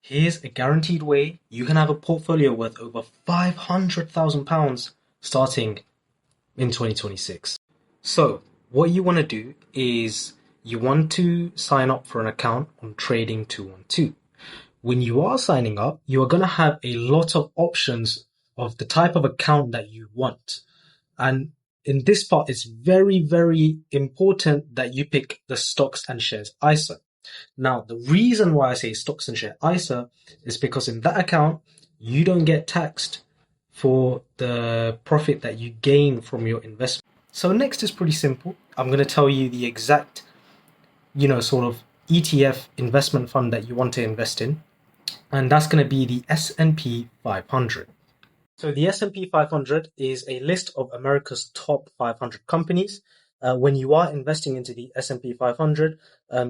Here's a guaranteed way you can have a portfolio worth over £500,000 starting in 2026. So, what you want to do is you want to sign up for an account on Trading 212. When you are signing up, you are going to have a lot of options of the type of account that you want. And in this part, it's very, very important that you pick the stocks and shares ISA. Now, the reason why I say stocks and share ISA is because in that account, you don't get taxed for the profit that you gain from your investment. So next is pretty simple. I'm going to tell you the exact, sort of ETF investment fund that you want to invest in. And that's going to be the S&P 500. So the S&P 500 is a list of America's top 500 companies. When you are investing into the S&P 500,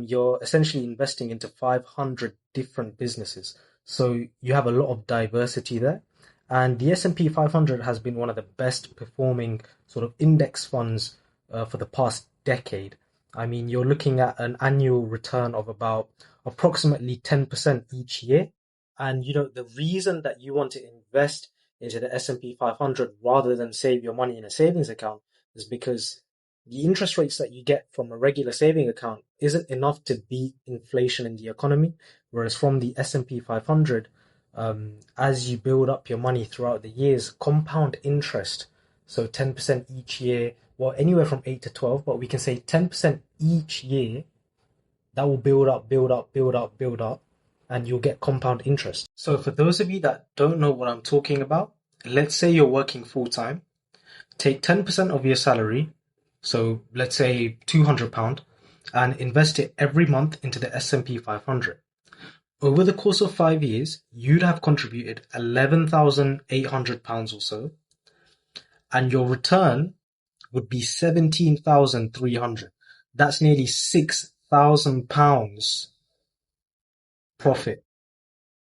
you're essentially investing into 500 different businesses. So you have a lot of diversity there. And the S&P 500 has been one of the best performing sort of index funds for the past decade. I mean, you're looking at an annual return of about approximately 10% each year. And, the reason that you want to invest into the S&P 500 rather than save your money in a savings account is because the interest rates that you get from a regular saving account isn't enough to beat inflation in the economy, whereas from the S&P 500, as you build up your money throughout the years, compound interest, so 10% each year, well, anywhere from 8 to 12, but we can say 10% each year, that will build up, and you'll get compound interest. So for those of you that don't know what I'm talking about, let's say you're working full-time, take 10% of your salary, so let's say £200, and invest it every month into the S&P 500. Over the course of 5 years, you'd have contributed £11,800 or so, and your return would be £17,300. That's nearly £6,000 profit.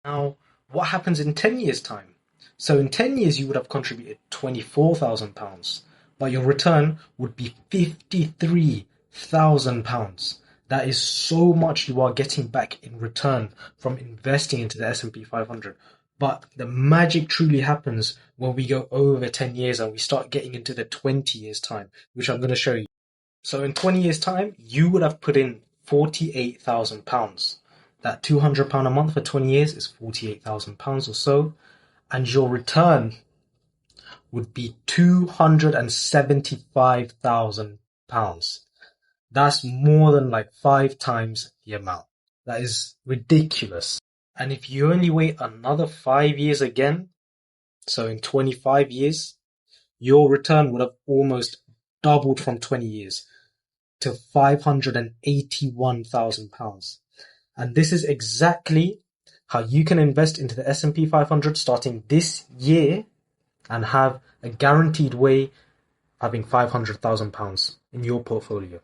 Now, what happens in 10 years' time? So in 10 years, you would have contributed £24,000, but your return would be £53,000. That is so much you are getting back in return from investing into the S&P 500. But the magic truly happens when we go over 10 years and we start getting into the 20 years time, which I'm going to show you. So in 20 years time, you would have put in £48,000. That £200 a month for 20 years is £48,000 or so. And your return would be £275,000. That's more than like 5 times the amount. That is ridiculous. And if you only wait another 5 years again, so in 25 years, your return would have almost doubled from 20 years to £581,000. And this is exactly how you can invest into the S&P 500 starting this year and have a guaranteed way having £500,000 in your portfolio.